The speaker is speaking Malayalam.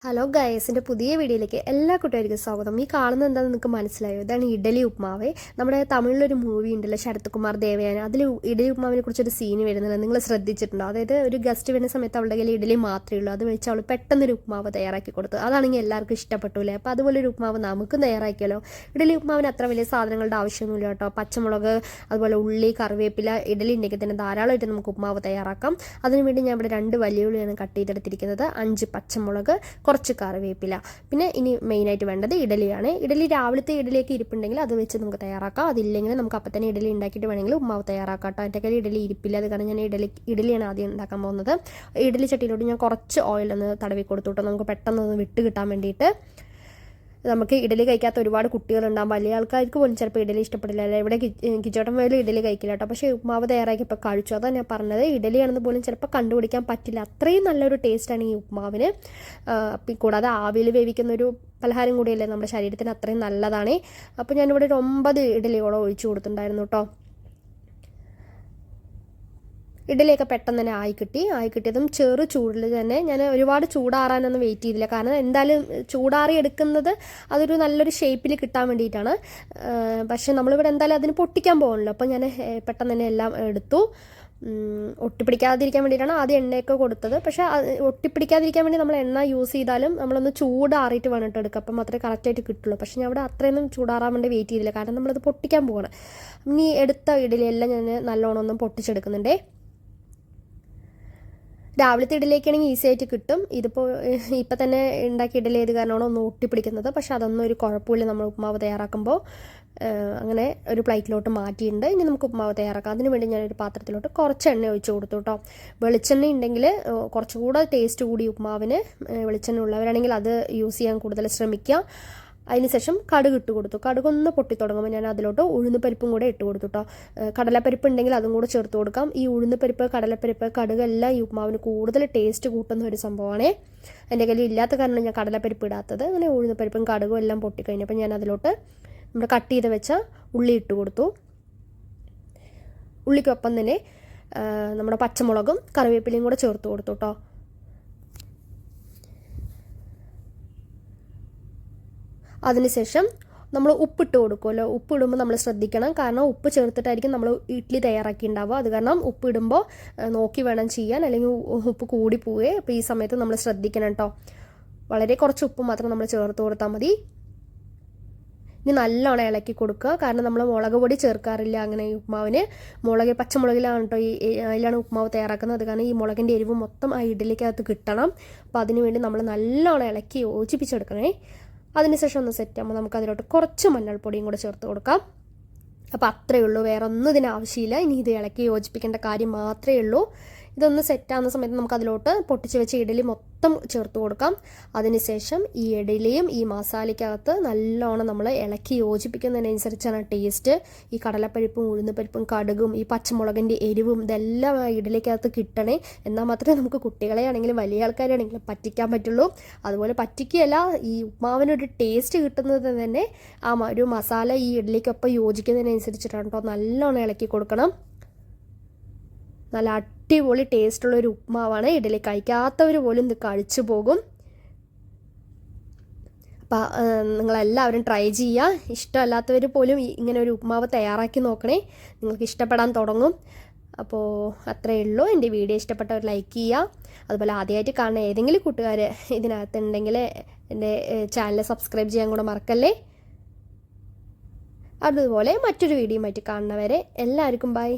ഹലോ ഗൈസ്, എൻ്റെ പുതിയ വീഡിയോയിലേക്ക് എല്ലാ കൂട്ടുകാർക്കും സ്വാഗതം. ഈ കാണുന്നത് എന്താണെന്ന് നിങ്ങൾക്ക് മനസ്സിലായോ? ഇതാണ് ഇഡലി ഉപ്മാവ്. നമ്മുടെ തമിഴിലൊരു മൂവി ഉണ്ടല്ലോ, ശരത് കുമാർ ദേവയാന. അതിൽ ഇഡലി ഉപ്മാവിനെ കുറിച്ചൊരു സീന് വരുന്നുണ്ട്. നിങ്ങൾ ശ്രദ്ധിച്ചിട്ടുണ്ടോ? അതായത് ഒരു ഗസ്റ്റ് വരുന്ന സമയത്ത് അവളുടെ കയ്യിൽ ഇഡലി മാത്രമേ ഉള്ളൂ. അത് വെച്ച് അവൾ പെട്ടെന്നൊരു ഉപ്മാവ് തയ്യാറാക്കി കൊടുത്തു. അതാണെങ്കിൽ എല്ലാവർക്കും ഇഷ്ടപ്പെട്ടൂലേ? അപ്പോൾ അതുപോലെ ഒരു ഉപ്മാവ് നമുക്കും തയ്യാറാക്കിയാലോ? ഇഡലി ഉപ്മാവിന് അത്ര വലിയ സാധനങ്ങളുടെ ആവശ്യമൊന്നുമില്ല കേട്ടോ. പച്ചമുളക്, അതുപോലെ ഉള്ളി, കറിവേപ്പില, ഇഡലി ഉണ്ടെങ്കിൽ തന്നെ ധാരാളമായിട്ട് നമുക്ക് ഉപ്മാവ് തയ്യാറാക്കാം. അതിനുവേണ്ടി ഞാൻ ഇവിടെ 2 വലിയ ഉള്ളിയാണ് കട്ട് ചെയ്തെടുത്തിരിക്കുന്നത്, 5 പച്ചമുളക്, കുറച്ച് കറിവേപ്പില. പിന്നെ ഇനി മെയിനായിട്ട് വേണ്ടത് ഇഡലിയാണ്. ഇഡലി രാവിലത്തെ ഇഡലിയൊക്കെ ഇരിപ്പുണ്ടെങ്കിൽ അത് വെച്ച് നമുക്ക് തയ്യാറാക്കാം. അതില്ലെങ്കിൽ നമുക്ക് അപ്പം തന്നെ ഇഡലി ഉണ്ടാക്കിയിട്ട് വേണമെങ്കിൽ ഉപ്മാവ് തയ്യാറാക്കാം കേട്ടോ. എൻ്റെ കയ്യിൽ ഇഡലി ഇരിപ്പില്ല, അത് കാരണം ഞാൻ ഇഡലിയാണ് ആദ്യം ഉണ്ടാക്കാൻ പോകുന്നത്. ഇഡലി ചട്ടിയിലോട്ട് ഞാൻ കുറച്ച് ഓയിലൊന്ന് തടവി കൊടുത്തു കേട്ടോ, നമുക്ക് പെട്ടെന്ന് വിട്ട് കിട്ടാൻ വേണ്ടിയിട്ട്. നമുക്ക് ഇഡലി കഴിക്കാത്ത ഒരുപാട് കുട്ടികളുണ്ടാകും. വലിയ ആൾക്കാർക്ക് പോലും ചിലപ്പോൾ ഇഡലി ഇഷ്ടപ്പെടില്ല. അല്ല, ഇവിടെ കിച്ചോട്ടം പോലും ഇഡലി കഴിക്കില്ല കേട്ടോ. പക്ഷേ ഉപ്മാവ് തയ്യാറാക്കിയപ്പോൾ കഴിച്ചു. അതാണ് ഞാൻ പറഞ്ഞത്, ഇഡലിയാണെന്ന് പോലും ചിലപ്പോൾ കണ്ടുപിടിക്കാൻ പറ്റില്ല. അത്രയും നല്ലൊരു ടേസ്റ്റാണ് ഈ ഉപ്മാവിന്. കൂടാതെ ആവിയിൽ വേവിക്കുന്ന ഒരു പലഹാരം കൂടിയല്ലേ നമ്മുടെ ശരീരത്തിന്, അത്രയും നല്ലതാണ്. അപ്പോൾ ഞാനിവിടെ ഒരു 9 ഇഡലിയോളം ഒഴിച്ചു കൊടുത്തിട്ടുണ്ടായിരുന്നു കേട്ടോ. ഇഡലിയൊക്കെ പെട്ടെന്ന് തന്നെ ആയി കിട്ടിയതും ചെറു ചൂടിൽ തന്നെ, ഞാൻ ഒരുപാട് ചൂടാറാനൊന്നും വെയിറ്റ് ചെയ്തില്ല. കാരണം എന്തായാലും ചൂടാറി എടുക്കുന്നത് അതൊരു നല്ലൊരു ഷേപ്പിൽ കിട്ടാൻ വേണ്ടിയിട്ടാണ്. പക്ഷേ നമ്മളിവിടെ എന്തായാലും അതിന് പൊട്ടിക്കാൻ പോകണല്ലോ. അപ്പോൾ ഞാൻ പെട്ടെന്ന് തന്നെ എല്ലാം എടുത്തു. ഒട്ടിപ്പിടിക്കാതിരിക്കാൻ വേണ്ടിയിട്ടാണ് ആദ്യം എണ്ണയൊക്കെ കൊടുത്തത്. പക്ഷേ ഒട്ടിപ്പിടിക്കാതിരിക്കാൻ വേണ്ടി നമ്മൾ എണ്ണ യൂസ് ചെയ്താലും നമ്മളൊന്ന് ചൂടാറിയിട്ട് വേണം എടുക്കുക, അപ്പം മാത്രമേ കറക്റ്റായിട്ട് കിട്ടുള്ളൂ. പക്ഷേ ഞാൻ അവിടെ അത്രയൊന്നും ചൂടാറാൻ വേണ്ടി വെയിറ്റ് ചെയ്തില്ല, കാരണം നമ്മളത് പൊട്ടിക്കാൻ പോകണം. ഇനി എടുത്ത ഇഡലിയെല്ലാം ഞാൻ നല്ലോണം ഒന്നും പൊട്ടിച്ചെടുക്കുന്നുണ്ടേ. രാവിലത്തെ ഇഡലിയൊക്കെയാണെങ്കിൽ ഈസി ആയിട്ട് കിട്ടും. ഇതിപ്പോൾ ഇപ്പം തന്നെ ഉണ്ടാക്കിയ ഇഡലി ഏത് കാരണമാണോ ഒന്ന് ഒട്ടിപ്പിടിക്കുന്നത്. പക്ഷെ അതൊന്നും ഒരു കുഴപ്പമില്ല നമ്മൾ ഉപ്മാവ് തയ്യാറാക്കുമ്പോൾ. അങ്ങനെ ഒരു പ്ലേറ്റിലോട്ട് മാറ്റിയിട്ടുണ്ട്. ഇനി നമുക്ക് ഉപ്മാവ് തയ്യാറാക്കാം. അതിന് വേണ്ടി ഞാനൊരു പാത്രത്തിലോട്ട് കുറച്ച് എണ്ണ ഒഴിച്ച് കൊടുത്തു കേട്ടോ. വെളിച്ചെണ്ണ ഉണ്ടെങ്കിൽ കുറച്ചുകൂടെ ടേസ്റ്റ് കൂടി ഉപ്മാവിന്. വെളിച്ചെണ്ണ ഉള്ളവരാണെങ്കിൽ അത് യൂസ് ചെയ്യാൻ കൂടുതൽ ശ്രമിക്കുക. അതിനുശേഷം കടുക് ഇട്ട് കൊടുത്തു. കടുകൊന്ന് പൊട്ടിത്തുടങ്ങുമ്പോൾ ഞാൻ അതിലോട്ട് ഉഴുന്നുപരിപ്പും കൂടെ ഇട്ട് കൊടുത്തു കേട്ടോ. കടലപ്പരിപ്പ് ഉണ്ടെങ്കിൽ അതും കൂടെ ചേർത്ത് കൊടുക്കാം. ഈ ഉഴുന്നുപരിപ്പ്, കടലപ്പരിപ്പ്, കടുകെല്ലാം ഈ ഉപ്മാവിന് കൂടുതൽ ടേസ്റ്റ് കൂട്ടുന്ന ഒരു സംഭവമാണ്. എൻ്റെ കയ്യിൽ ഇല്ലാത്ത കാരണം ഞാൻ കടലപ്പരിപ്പ് ഇടാത്തത്. അങ്ങനെ ഉഴുന്നുപരിപ്പും കടുകും എല്ലാം പൊട്ടിക്കഴിഞ്ഞപ്പോൾ ഞാൻ അതിലോട്ട് നമ്മൾ കട്ട് ചെയ്ത് വെച്ച ഉള്ളി ഇട്ട് കൊടുത്തു. ഉള്ളിക്കൊപ്പം തന്നെ നമ്മുടെ പച്ചമുളകും കറിവേപ്പിലയും കൂടെ ചേർത്ത് കൊടുത്തു കേട്ടോ. അതിനുശേഷം നമ്മൾ ഉപ്പിട്ട് കൊടുക്കുമല്ലോ. ഉപ്പിടുമ്പോൾ നമ്മൾ ശ്രദ്ധിക്കണം, കാരണം ഉപ്പ് ചേർത്തിട്ടായിരിക്കും നമ്മൾ ഇഡ്ഡലി തയ്യാറാക്കിയിട്ടുണ്ടാവുക. അത് കാരണം ഉപ്പിടുമ്പോൾ നോക്കി വേണം ചെയ്യാൻ, അല്ലെങ്കിൽ ഉപ്പ് കൂടി പോവേ. അപ്പോൾ ഈ സമയത്ത് നമ്മൾ ശ്രദ്ധിക്കണം കേട്ടോ. വളരെ കുറച്ച് ഉപ്പ് മാത്രം നമ്മൾ ചേർത്ത് കൊടുത്താൽ മതി. ഇനി നല്ലോണം ഇളക്കി കൊടുക്കുക, കാരണം നമ്മൾ മുളക് പൊടി ചേർക്കാറില്ല അങ്ങനെ ഈ ഉപ്മാവിന്. പച്ചമുളകിലാണ് കേട്ടോ അതിലാണ് ഉപ്മാവ് തയ്യാറാക്കുന്നത്. അത് കാരണം ഈ മുളകിൻ്റെ എരിവ് മൊത്തം ആ ഇഡ്ഡലിക്കകത്ത് കിട്ടണം. അപ്പോൾ അതിനുവേണ്ടി നമ്മൾ നല്ലോണം ഇളക്കി യോജിപ്പിച്ചെടുക്കണേ. അതിനുശേഷം ഒന്ന് സെറ്റ് ആകുമ്പോൾ നമുക്ക് അതിലോട്ട് കുറച്ച് മഞ്ഞൾപ്പൊടിയും കൂടെ ചേർത്ത് കൊടുക്കാം. അപ്പോൾ അത്രയേ ഉള്ളൂ, വേറെ ഒന്നും ഇതിന് ആവശ്യമില്ല. ഇനി ഇത് ഇളക്കി യോജിപ്പിക്കേണ്ട കാര്യം മാത്രമേ ഉള്ളൂ. ഇതൊന്ന് സെറ്റാകുന്ന സമയത്ത് നമുക്ക് അതിലോട്ട് പൊട്ടിച്ച് വെച്ച ഇഡലി മൊത്തം ചേർത്ത് കൊടുക്കാം. അതിനുശേഷം ഈ ഇഡലിയും ഈ മസാലയ്ക്കകത്ത് നല്ലോണം നമ്മൾ ഇളക്കി യോജിപ്പിക്കുന്നതിനനുസരിച്ചാണ് ടേസ്റ്റ്. ഈ കടലപ്പരിപ്പും ഉഴുന്നുപരിപ്പും കടുകും ഈ പച്ചമുളകിൻ്റെ എരിവും ഇതെല്ലാം ആ ഇഡലിക്കകത്ത് കിട്ടണേ. എന്നാൽ മാത്രമേ നമുക്ക് കുട്ടികളെ ആണെങ്കിലും വലിയ ആൾക്കാരാണെങ്കിലും പറ്റിക്കാൻ പറ്റുള്ളൂ. അതുപോലെ പറ്റിക്കുകയല്ല, ഈ ഉപ്മാവിനൊരു ടേസ്റ്റ് കിട്ടുന്നത് തന്നെ ആ ഒരു മസാല ഈ ഇഡലിക്കൊപ്പം യോജിക്കുന്നതിനനുസരിച്ചിട്ടാണ് കേട്ടോ. നല്ലോണം ഇളക്കി കൊടുക്കണം. നല്ല അടിപൊളി ടേസ്റ്റുള്ളൊരു ഉപ്മാവാണ്. ഇഡലി കഴിക്കാത്തവർ പോലും ഇത് കഴിച്ചു പോകും. അപ്പോൾ നിങ്ങളെല്ലാവരും ട്രൈ ചെയ്യുക. ഇഷ്ടമല്ലാത്തവർ പോലും ഇങ്ങനെ ഒരു ഉപ്മാവ് തയ്യാറാക്കി നോക്കണേ, നിങ്ങൾക്ക് ഇഷ്ടപ്പെടാൻ തുടങ്ങും. അപ്പോൾ അത്രയേ ഉള്ളൂ. എൻ്റെ വീഡിയോ ഇഷ്ടപ്പെട്ടവർ ലൈക്ക് ചെയ്യുക. അതുപോലെ ആദ്യമായിട്ട് കാണുന്ന ഏതെങ്കിലും കൂട്ടുകാർ ഇതിനകത്തുണ്ടെങ്കിൽ എൻ്റെ ചാനൽ സബ്സ്ക്രൈബ് ചെയ്യാൻ കൂടെ മറക്കല്ലേ. അതുപോലെ മറ്റൊരു വീഡിയോയുമായിട്ട് കാണുന്നവരെ എല്ലാവർക്കും ബൈ.